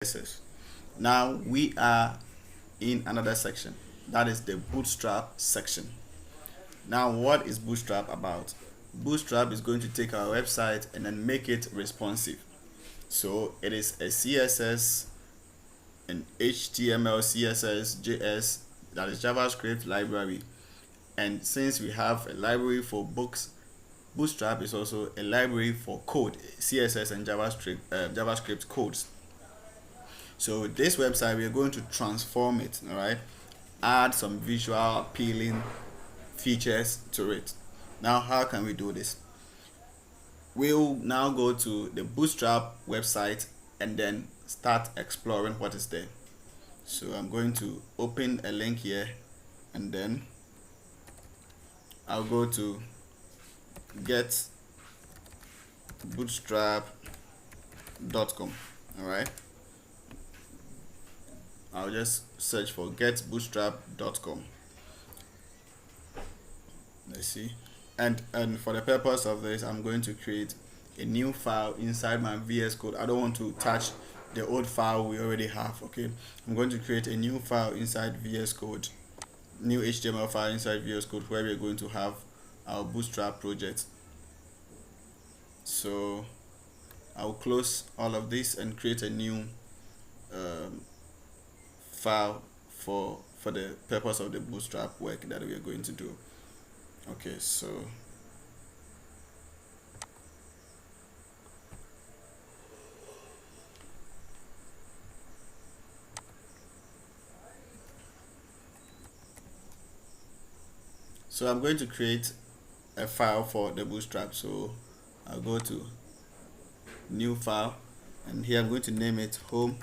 CSS. Now we are in another section, that is the Bootstrap section. Now what is Bootstrap about? Bootstrap is going to take our website and then make it responsive. So it is a CSS, an HTML, CSS, JS, that is JavaScript library. And since we have a library for books, Bootstrap is also a library for code, CSS and JavaScript codes. So this website, we are going to transform it, all right, add some visual appealing features to it. Now how can we do this? We'll now go to the Bootstrap website and then start exploring what is there. So I'm going to open a link here and then I'll go to get bootstrap.com. all right, I'll just search for getbootstrap.com. Let's see. And for the purpose of this, I'm going to create a new file inside my VS Code. I don't want to touch the old file we already have. Okay, I'm going to create a new file inside VS Code, new HTML file inside VS Code, where we're going to have our Bootstrap project. So I'll close all of this and create a new file for the purpose of the Bootstrap work that we are going to do. Okay, so I'm going to create a file for the Bootstrap. So I'll go to new file and here I'm going to name it home.html.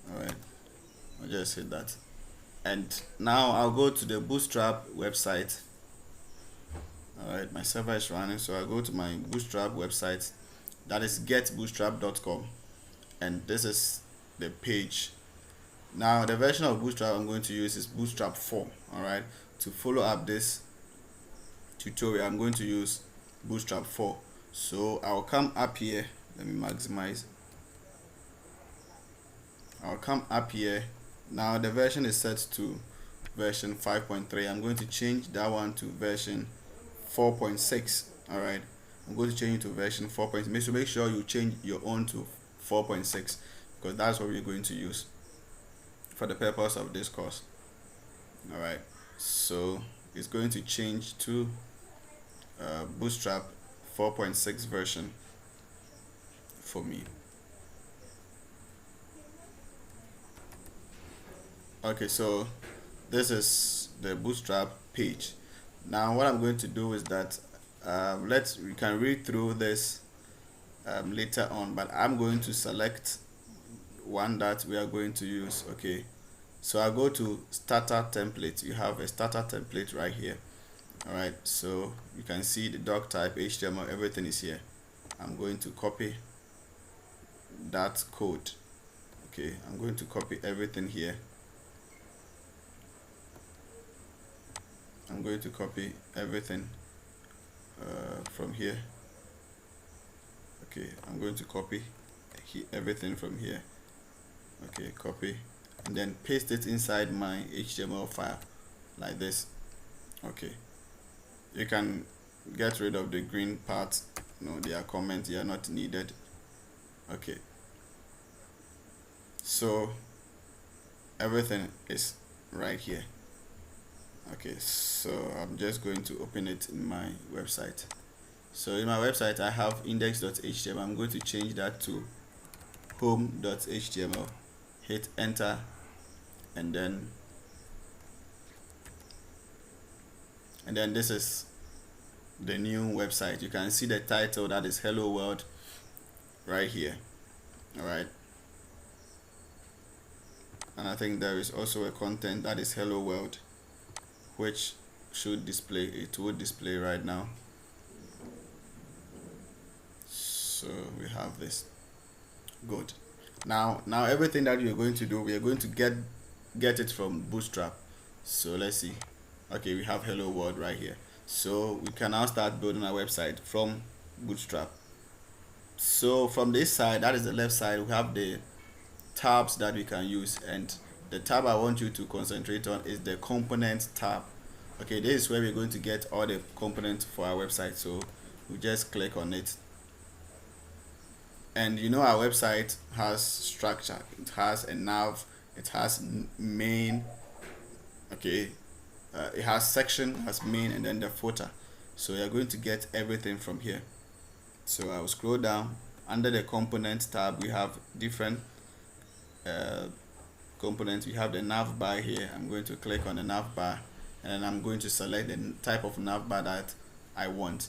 all right, I'll just hit that. And now I'll go to the Bootstrap website. All right, my server is running, so I'll go to my Bootstrap website, that is getbootstrap.com, and this is the page. Now the version of Bootstrap I'm going to use is Bootstrap 4. all right, to follow up this tutorial I'm going to use Bootstrap 4. So I'll come up here, let me maximize. I'll come up here. Now the version is set to version 5.3. I'm going to change that one to version 4.6. all right, I'm going to change it to version 4.6. So make sure you change your own to 4.6 because that's what we're going to use for the purpose of this course. all right, so it's going to change to Bootstrap 4.6 version for me. Okay, so this is the Bootstrap page. Now what I'm going to do is that we can read through this later on, but I'm going to select one that we are going to use. Okay, so I go to starter template. You have a starter template right here. all right, so you can see the doc type, HTML, everything is here. I'm going to copy that code. Okay, I'm going to copy everything here. I'm going to copy everything from here. Okay, I'm going to copy everything from here. Okay, copy and then paste it inside my HTML file like this. Okay, you can get rid of the green part. No, they are comments, they are not needed. Okay, so everything is right here. Okay, so I'm just going to open it in my website. So in my website I have index.html. I'm going to change that to home.html. hit enter and then this is the new website. You can see the title, that is Hello World, right here. all right, and I think there is also a content that is Hello World, which should display, it would display right now. So we have this. Good. Now everything that we are going to do, we are going to get it from Bootstrap. So let's see. Okay, we have Hello World right here. So we can now start building our website from Bootstrap. So from this side, that is the left side, we have the tabs that we can use, and the tab I want you to concentrate on is the component tab. Okay, this is where we're going to get all the components for our website, so we just click on it. And you know, our website has structure, it has a nav, it has main, okay, it has section, has main, and then the footer. So you're going to get everything from here. So I'll scroll down. Under the component tab, we have different components. We have the nav bar here. I'm going to click on the nav bar, and then I'm going to select the type of nav bar that I want.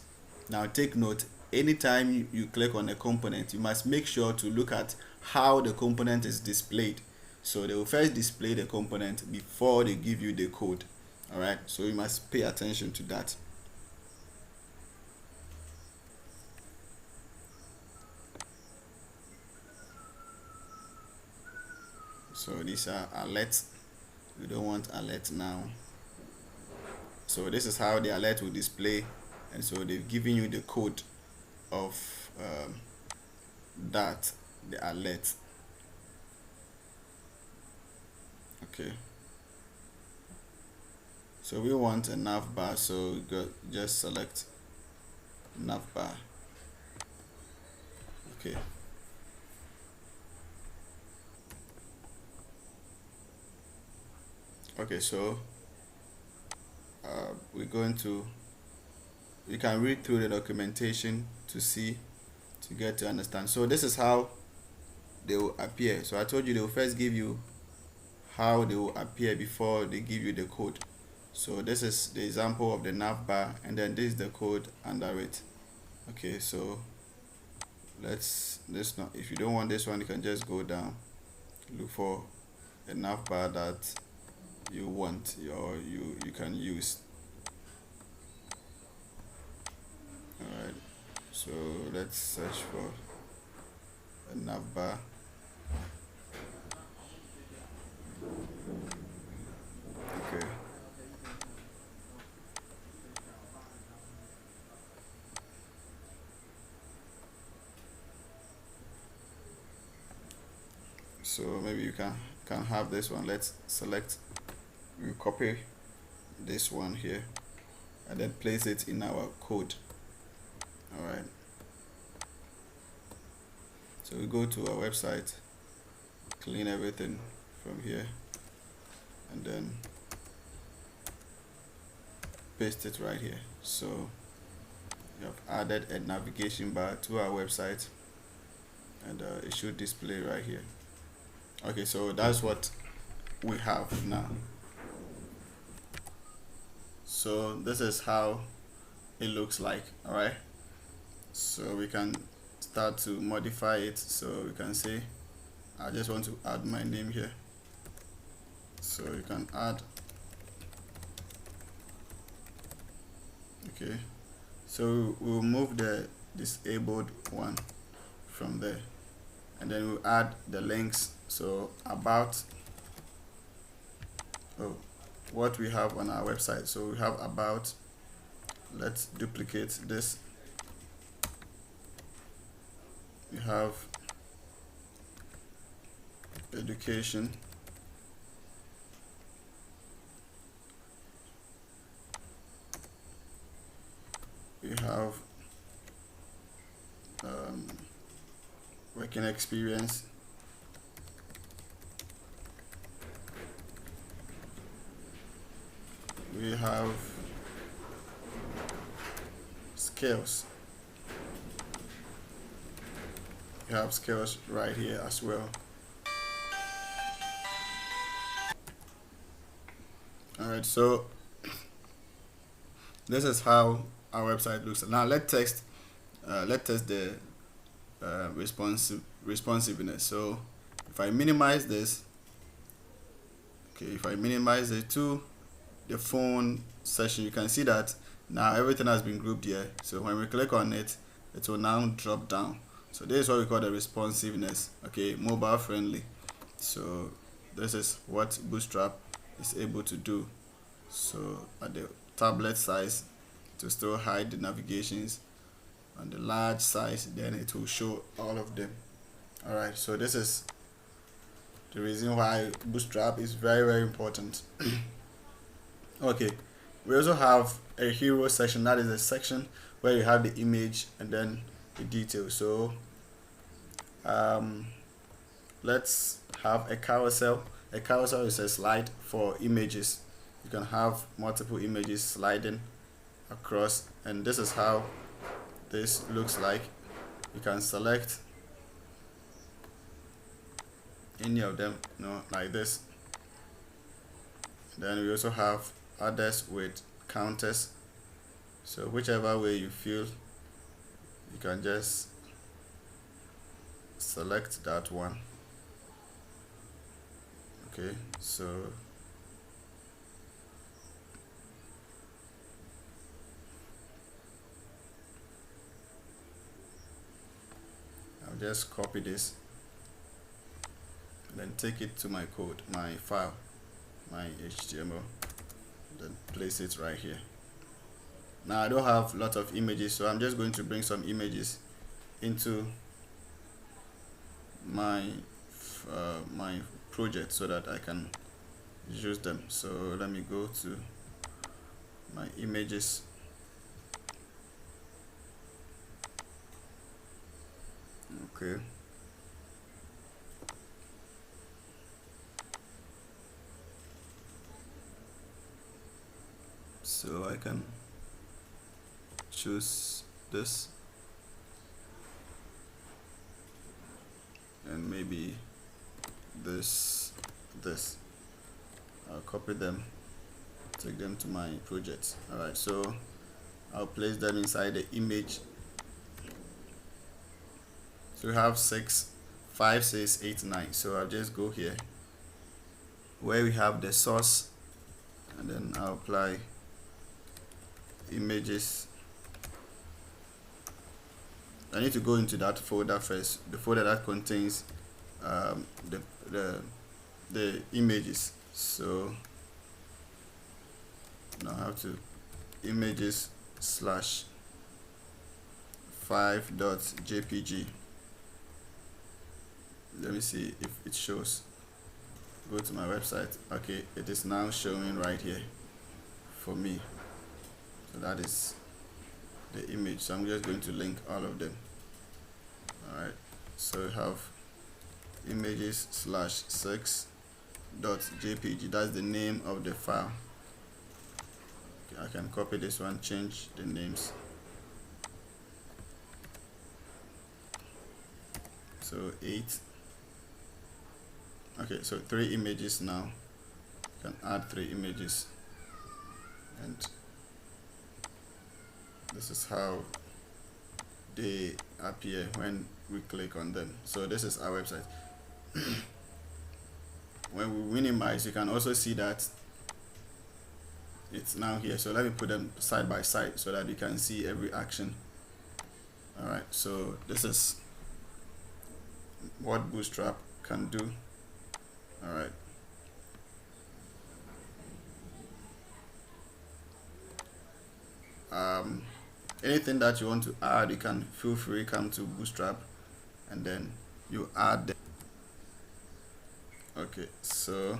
Now take note, anytime you click on a component, you must make sure to look at how the component is displayed. So they will first display the component before they give you the code. All right, so you must pay attention to that. So these are alerts. We don't want alert now. So this is how the alert will display, and so they've given you the code of that, the alert. Okay, so we want a nav bar, so just select nav bar. Okay, okay, so we're going to, you can read through the documentation to see, to get to understand. So this is how they will appear. So I told you they will first give you how they will appear before they give you the code. So this is the example of the nav bar, and then this is the code under it. Okay, so let's, this not, if you don't want this one, you can just go down, look for the nav bar that you want, or you can use. All right, so let's search for a nav bar. Okay, so maybe you can have this one. Let's select, we copy this one here and then place it in our code. All right, so we go to our website, clean everything from here, and then paste it right here. So we have added a navigation bar to our website, and it should display right here. Okay, so that's what we have now. So this is how it looks like. All right, so we can start to modify it. So we can say, I just want to add my name here, so you can add. Okay, so we'll move the disabled one from there, and then we'll add the links. So about, what we have on our website. So we have about, let's duplicate this. We have education, we have working experience, we have skills, we have skills right here as well. All right, so this is how our website looks. Now let's test the responsiveness. So if I minimize this, okay, if I minimize it to the phone session, you can see that now everything has been grouped here. So when we click on it, it will now drop down. So this is what we call the responsiveness. Okay, mobile friendly. So this is what Bootstrap is able to do. So at the tablet size, to still hide the navigations, on the large size, then it will show all of them. Alright, so this is the reason why Bootstrap is very important. Okay, we also have a hero section. That is a section where you have the image and then the details. So let's have a carousel. A carousel is a slide for images. You can have multiple images sliding across, and this is how this looks like. You can select any of them, like this. Then we also have others with counters, so whichever way you feel, you can just select that one. Okay, so I'll just copy this and then take it to my code, my file, my HTML, then place it right here. Now I don't have a lot of images, so I'm just going to bring some images into my my project so that I can use them. So let me go to my images. Okay, so I can choose this and maybe this. I'll copy them, take them to my project. Alright, so I'll place them inside the image. So we have 6, 5, 6, 8, 9. So I'll just go here where we have the source, and then I'll apply images. I need to go into that folder first, the folder that contains the images. So now I have to images slash 5.jpg. Let me see if it shows. Go to my website. Okay, it is now showing right here for me. So that is the image. So I'm just going to link all of them. Alright, so we have images slash 6.jpg. that's the name of the file. Okay, I can copy this one, change the names. So 8. Okay, so 3 images now. You can add 3 images, and this is how they appear when we click on them. So this is our website. When we minimize, you can also see that it's now here. So let me put them side by side so that you can see every action. Alright, so this is what Bootstrap can do. Alright. Anything that you want to add, you can feel free come to Bootstrap and then you add them. Okay, so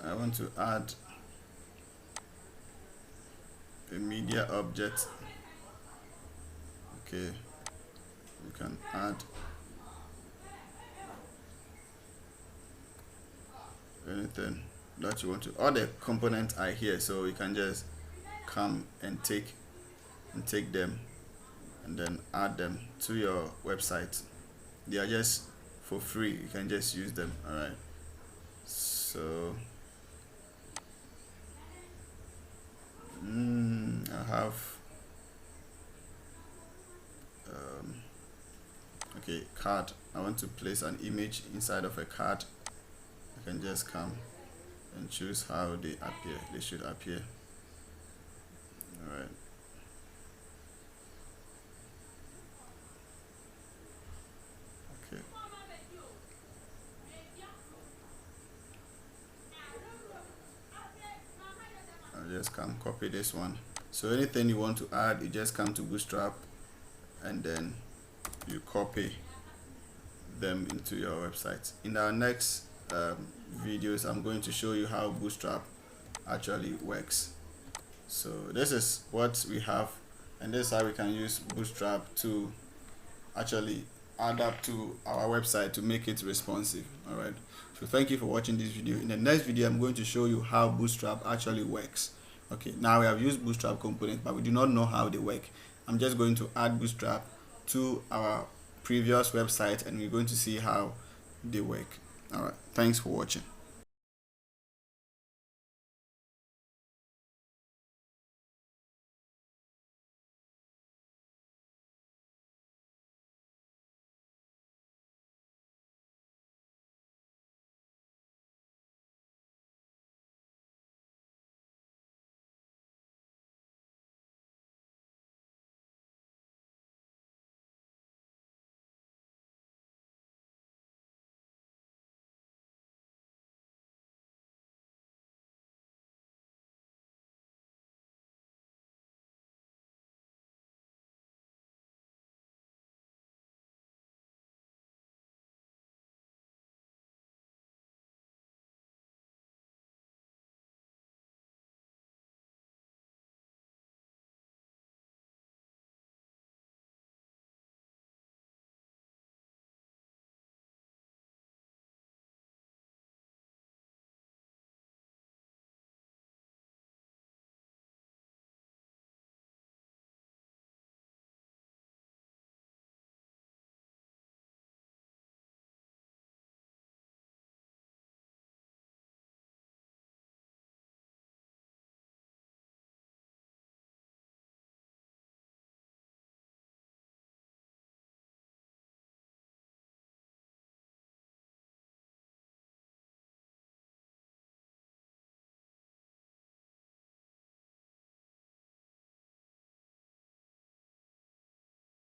I want to add a media object. Okay, you can add anything that you want to. All the components are here, so you can just come and take them and then add them to your website. They are just for free, you can just use them. Alright, so I have okay, card. I want to place an image inside of a card. I can just come and choose how they appear. They should appear. Alright, just come copy this one. So anything you want to add, you just come to Bootstrap and then you copy them into your website. In our next videos, I'm going to show you how Bootstrap actually works. So this is what we have, and this is how we can use Bootstrap to actually adapt to our website to make it responsive. All right, so thank you for watching this video. In the next video, I'm going to show you how Bootstrap actually works. Okay, now we have used Bootstrap components, but we do not know how they work. I'm just going to add Bootstrap to our previous website and we're going to see how they work. All right, thanks for watching.